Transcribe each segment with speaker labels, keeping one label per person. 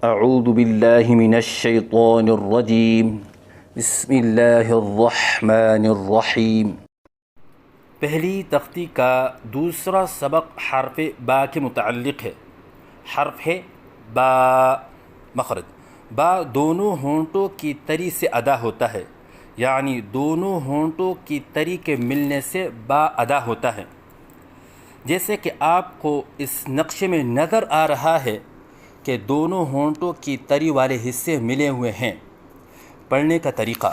Speaker 1: اعوذ باللہ من الشیطان الرجیم بسم اللہ الرحمن الرحیم۔ پہلی تختی کا دوسرا سبق حرف با کے متعلق ہے۔ حرف ہے با، مخرج با دونوں ہونٹوں کی تری سے ادا ہوتا ہے، یعنی دونوں ہونٹوں کی تری کے ملنے سے با ادا ہوتا ہے۔ جیسے کہ آپ کو اس نقشے میں نظر آ رہا ہے کہ دونوں ہونٹوں کی تری والے حصے ملے ہوئے ہیں۔ پڑھنے کا طریقہ: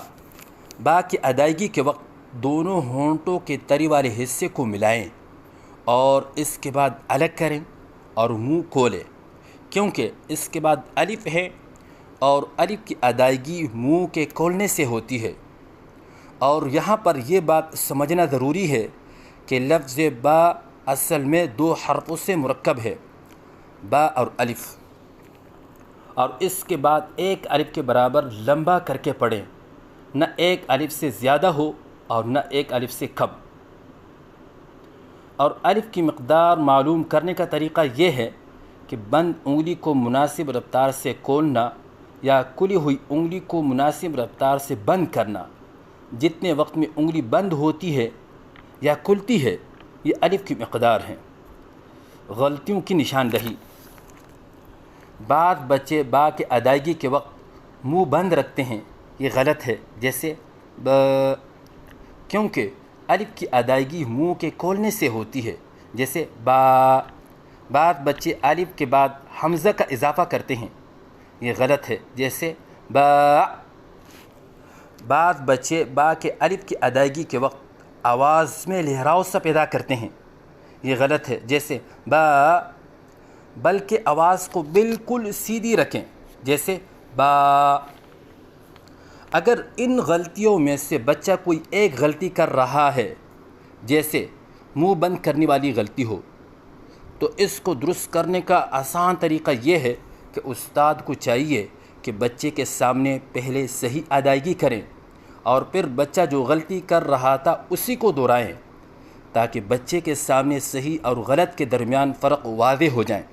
Speaker 1: با کی ادائیگی کے وقت دونوں ہونٹوں کے تری والے حصے کو ملائیں اور اس کے بعد الگ کریں اور منہ کھولیں، کیونکہ اس کے بعد الف ہے اور الف کی ادائیگی منہ کے کھولنے سے ہوتی ہے۔ اور یہاں پر یہ بات سمجھنا ضروری ہے کہ لفظ با اصل میں دو حرفوں سے مرکب ہے، با اور الف، اور اس کے بعد ایک الف کے برابر لمبا کر کے پڑھیں، نہ ایک الف سے زیادہ ہو اور نہ ایک الف سے کم۔ اور الف کی مقدار معلوم کرنے کا طریقہ یہ ہے کہ بند انگلی کو مناسب رفتار سے کھولنا یا کھلی ہوئی انگلی کو مناسب رفتار سے بند کرنا۔ جتنے وقت میں انگلی بند ہوتی ہے یا کھلتی ہے، یہ الف کی مقدار ہے۔ غلطیوں کی نشاندہی: بعض بچے با کے ادائیگی کے وقت منہ بند رکھتے ہیں، یہ غلط ہے۔ جیسے ب، کیونکہ الف کی ادائیگی منہ کے کھولنے سے ہوتی ہے، جیسے با۔ بعض بچے الف کے بعد حمزہ کا اضافہ کرتے ہیں، یہ غلط ہے۔ جیسے با۔ بعض بچے با کے الف کی ادائیگی کے وقت آواز میں لہراؤ سا پیدا کرتے ہیں، یہ غلط ہے۔ جیسے با، بلکہ آواز کو بالکل سیدھی رکھیں، جیسے با۔ اگر ان غلطیوں میں سے بچہ کوئی ایک غلطی کر رہا ہے، جیسے منہ بند کرنے والی غلطی ہو، تو اس کو درست کرنے کا آسان طریقہ یہ ہے کہ استاد کو چاہیے کہ بچے کے سامنے پہلے صحیح ادائیگی کریں اور پھر بچہ جو غلطی کر رہا تھا اسی کو دہرائیں، تاکہ بچے کے سامنے صحیح اور غلط کے درمیان فرق واضح ہو جائیں،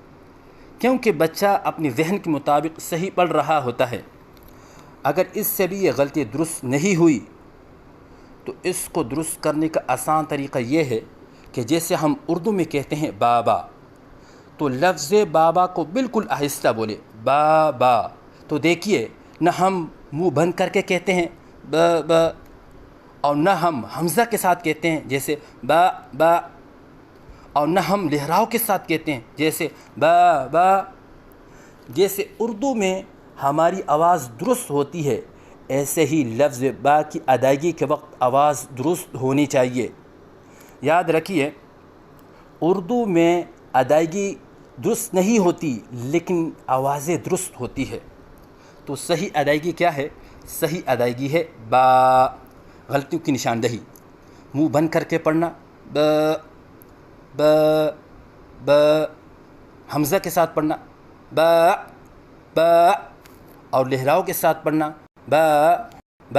Speaker 1: کیونکہ بچہ اپنے ذہن کے مطابق صحیح پڑھ رہا ہوتا ہے۔ اگر اس سے بھی یہ غلطی درست نہیں ہوئی تو اس کو درست کرنے کا آسان طریقہ یہ ہے کہ جیسے ہم اردو میں کہتے ہیں بابا، تو لفظ بابا کو بالکل آہستہ بولے، بابا۔ تو دیکھیے، نہ ہم منہ بند کر کے کہتے ہیں ب ب، اور نہ ہم حمزہ کے ساتھ کہتے ہیں جیسے با با، اور نہ ہم لہراؤ کے ساتھ کہتے ہیں جیسے با با۔ جیسے اردو میں ہماری آواز درست ہوتی ہے، ایسے ہی لفظ با کی ادائیگی کے وقت آواز درست ہونی چاہیے۔ یاد رکھیے، اردو میں ادائیگی درست نہیں ہوتی لیکن آوازیں درست ہوتی ہے۔ تو صحیح ادائیگی کیا ہے؟ صحیح ادائیگی ہے با۔ غلطیوں کی نشاندہی: منہ بند کر کے پڑھنا، ب ب ب۔ حمزہ کے ساتھ پڑھنا، ب ب، اور لہراؤ کے ساتھ پڑھنا، ب ب۔